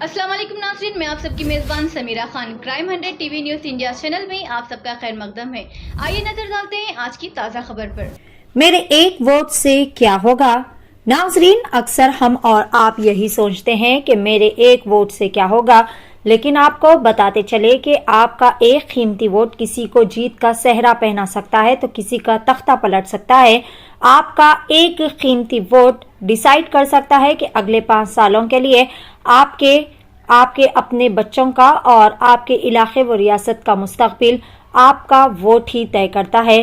अस्सलाम वालेकुम नाज़रीन, मैं आप सबकी मेज़बान Sameera Khan. Crime 100 TV news India channel में आप सबका खैर मकदम है। आइए नजर डालते हैं आज की ताज़ा खबर पर। मेरे एक वोट से क्या होगा? नाज़रीन, अक्सर हम और आप यही सोचते हैं कि मेरे एक वोट से क्या होगा, लेकिन आपको बताते चले कि आपका एक कीमती वोट किसी को जीत का सेहरा पहना सकता है तो किसी का तख्ता पलट सकता है। आपका एक कीमती वोट डिसाइड कर सकता है कि अगले 5 सालों के लिए आपके अपने बच्चों का और आपके इलाके व रियासत का मुस्तकबिल आपका वोट ही तय करता है।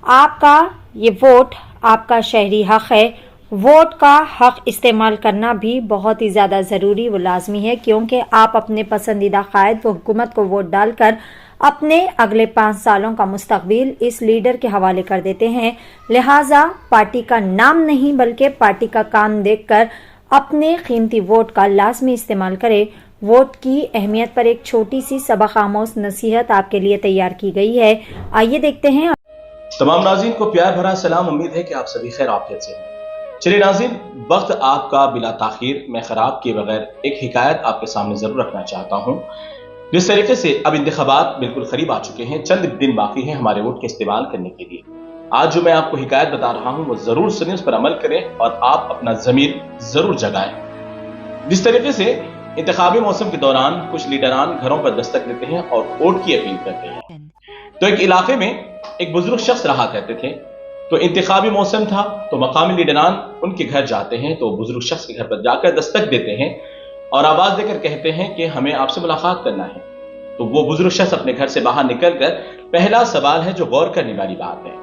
आपका ये वोट आपका शहरी हक है। वोट का हक इस्तेमाल करना भी बहुत ही ज़्यादा ज़रूरी व लाजमी है, क्योंकि आप अपने पसंदीदा कायद व हुकूमत को वोट डालकर अपने अगले 5 सालों का मुस्तकबिल इस लीडर के हवाले कर देते हैं। लिहाजा पार्टी का नाम नहीं बल्कि पार्टी का काम देखकर अपने कीमती वोट का लाजमी इस्तेमाल करें। वोट की अहमियत पर एक छोटी सी सबक आमोज नसीहत आपके लिए तैयार की गई है। आइए देखते हैं। तमाम नाज़रीन को प्यार भरा सलाम। उम्मीद है कि आप सभी खैर आफियत से हैं। चलिए नाज़रीन, वक्त आपका बिला ताखीर मैं खराब किए बगैर एक हिकायत आपके सामने जरूर रखना चाहता हूँ। जिस तरीके से अब इंतखाबात बिल्कुल करीब आ चुके हैं, चंद दिन बाकी हैं हमारे वोट के इस्तेमाल करने के लिए। आज जो मैं आपको हिकायत बता रहा हूँ वो जरूर सुनिए, उस पर अमल करें और आप अपना ज़मीर जरूर जगाएं। जिस तरीके से इंतखाबी मौसम के दौरान कुछ लीडरान घरों पर दस्तक देते हैं और वोट की अपील करते हैं। तो एक इलाके में एक बुजुर्ग शख्स रहा करते थे। तो इंतखाबी मौसम था तो मकामी लीडरान उनके घर जाते हैं, तो बुजुर्ग शख्स के घर पर जाकर दस्तक देते हैं और आवाज देकर कहते हैं कि हमें आपसे मुलाकात करना है। तो वो बुजुर्ग शख्स अपने घर से बाहर निकलकर पहला सवाल है जो गौर करने वाली बात है।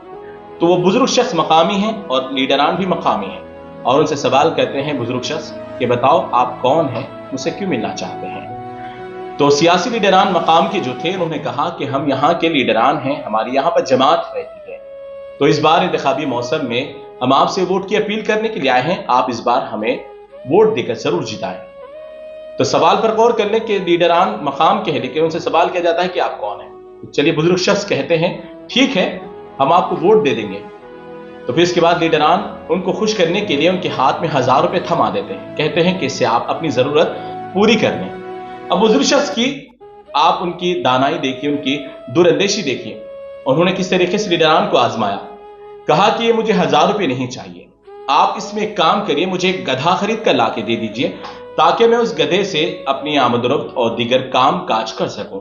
तो वो बुजुर्ग शख्स मकामी हैं और लीडरान भी मकामी हैं और उनसे सवाल करते हैं बुजुर्ग शख्स कि बताओ आप कौन हैं, मुझसे क्यों मिलना चाहते हैं। तो सियासी लीडरान मकाम के जो थे उन्होंने कहा कि हम यहाँ के लीडरान हैं, हमारी यहाँ पर जमात रहती है, तो इस बार इंतखाबी मौसम में हम आपसे वोट की अपील करने के लिए आए हैं, आप इस बार हमें वोट देकर जरूर जिताएं। तो सवाल पर गौर करने के लीडरान मकाम के हैं, लेकिन उनसे सवाल किया जाता है कि आप कौन हैं। तो चलिए बुजुर्ग शख्स कहते हैं ठीक है हम आपको वोट दे देंगे। तो फिर इसके बाद लीडरान उनको खुश करने के लिए उनके हाथ में 1000 रुपए थमा देते हैं, कहते हैं कि इससे आप अपनी जरूरत पूरी कर लें। अब बुजुर्ग शख्स की आप उनकी दानाई देखिए, उनकी दूरंदेशी देखिए। उन्होंने किस तरीके से लीडरान को आजमाया, कहा कि ये मुझे 1000 रुपए नहीं चाहिए, आप इसमें एक काम करिए, मुझे एक गधा खरीद कर ला के दे दीजिए ताकि मैं उस गधे से अपनी आमदरफ्त और दीगर काम काज कर सकूं।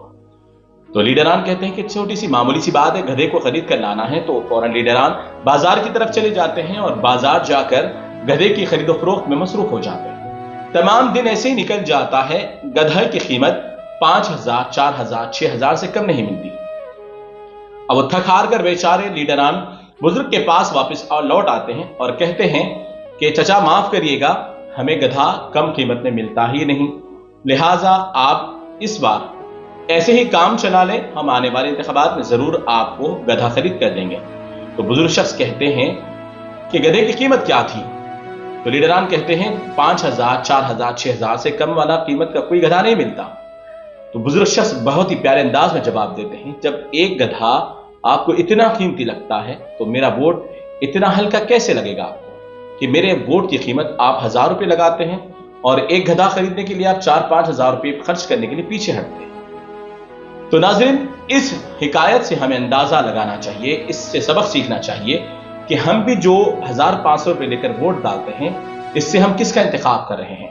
तो लीडरान कहते हैं कि छोटी सी मामूली सी बात है, गधे को खरीद कर लाना है। तो फौरन लीडरान बाजार की तरफ चले जाते हैं और बाजार जाकर गधे की खरीदो फरोख्त में मसरूफ हो जाते हैं। तमाम दिन ऐसे ही निकल जाता है, गधे की कीमत 5000, 4000, 6000 से कम नहीं मिलती। अब वो थक हार कर बेचारे लीडरान बुजुर्ग के पास वापस लौट आते हैं और कहते हैं कि चचा माफ करिएगा, हमें गधा कम कीमत में मिलता ही नहीं, लिहाजा आप इस बार ऐसे ही काम चला लें, हम आने वाले इंतखाबात में जरूर आपको गधा खरीद कर देंगे। तो बुजुर्ग शख्स कहते हैं कि गधे की कीमत क्या थी। तो लीडरान कहते हैं 5000, 4000, 6000 से कम वाला कीमत का कोई गधा नहीं मिलता। तो बुजुर्ग शख्स बहुत ही प्यारे अंदाज में जवाब देते हैं, जब एक गधा आपको इतना कीमती लगता है तो मेरा वोट इतना हल्का कैसे लगेगा आपको कि मेरे वोट की कीमत आप 1000 रुपए लगाते हैं और एक गधा खरीदने के लिए आप 4-5 हजार रुपए खर्च करने के लिए पीछे हटते हैं। तो नाज़रीन, इस हिकायत से हमें अंदाजा लगाना चाहिए, इससे सबक सीखना चाहिए कि हम भी जो 1500 रुपए लेकर वोट डालते हैं, इससे हम किसका इंतखाब कर रहे हैं।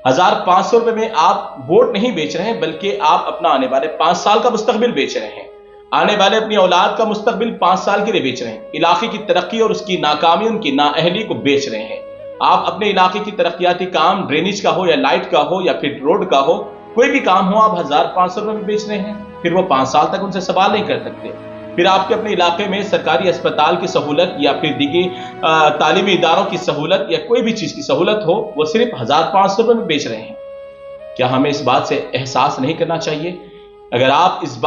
1500 रुपए में आप वोट नहीं बेच रहे हैं, बल्कि आप अपना आने वाले 5 साल का मुस्तकबिल बेच रहे हैं, आने वाले अपनी औलाद का मुस्तकबिल 5 साल के लिए बेच रहे हैं। इलाके की तरक्की और उसकी नाकामी, उनकी नाअहली को बेच रहे हैं। आप अपने इलाके की तरक्याती काम, ड्रेनेज का हो या लाइट का हो या फिर रोड का हो, कोई भी काम हो, आप 1500 रुपए में बेच रहे हैं। फिर वो 5 साल तक उनसे सवाल नहीं कर सकते। फिर आपके अपने इलाके में सरकारी अस्पताल की सहूलत या फिर दीगर तालीमी इदारों की सहूलत या कोई भी चीज की सहूलत हो, वो सिर्फ 1500 रुपए में बेच रहे हैं। क्या हमें इस बात से एहसास नहीं करना चाहिए? अगर आप इस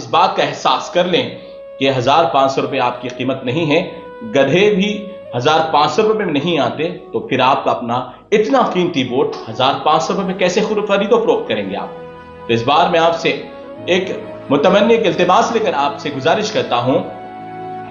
बात का एहसास कर लें कि 1500 रुपए आपकी कीमत नहीं है, गधे भी 1500 रुपए में नहीं आते, तो फिर आपका अपना इतना कीमती वोट 1500 रुपए में कैसे खरीदो फरोख्त करेंगे आप? तो इस बार मैं आपसे एक मुतमन्नी, एक इल्तिमास लेकर आपसे गुजारिश करता हूं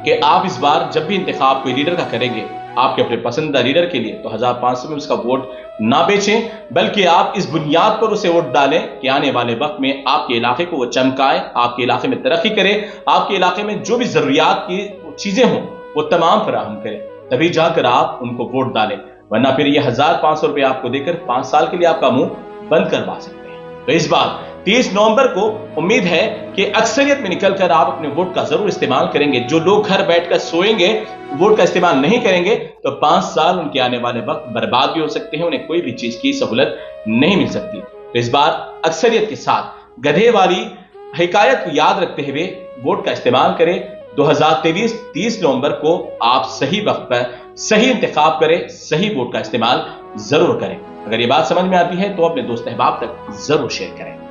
कि आप इस बार जब भी इंतखाब कोई लीडर का करेंगे, आपके अपने पसंदीदा लीडर के लिए, तो 1500 में उसका वोट نہ بیچیں، بلکہ آپ اس بنیاد پر اسے ووٹ ڈالیں کہ آنے والے وقت میں آپ کے علاقے کو وہ چمکائے، آپ کے علاقے میں ترقی کرے، آپ کے علاقے میں جو بھی ضروریات کی چیزیں ہوں وہ تمام فراہم کرے، تبھی جا کر آپ ان کو ووٹ ڈالیں، ورنہ پھر یہ 1500 روپے آپ کو دے کر 5 سال کے لیے آپ کا منہ بند کروا سکتے ہیں۔ تو اس بار 30 نومبر کو امید ہے کہ اکثریت میں نکل کر آپ اپنے ووٹ کا ضرور استعمال کریں گے۔ جو لوگ گھر بیٹھ کر سوئیں گے، ووٹ کا استعمال نہیں کریں گے، تو 5 سال ان کے آنے والے وقت برباد بھی ہو سکتے ہیں، انہیں کوئی بھی چیز کی سہولت نہیں مل سکتی۔ تو اس بار اکثریت کے ساتھ گدھے والی حکایت کو یاد رکھتے ہوئے ووٹ کا استعمال کریں۔ 2023 30 نومبر کو آپ صحیح وقت پر صحیح انتخاب کریں، صحیح ووٹ کا استعمال ضرور کریں۔ اگر یہ بات سمجھ میں آتی ہے تو اپنے دوست احباب تک ضرور شیئر کریں۔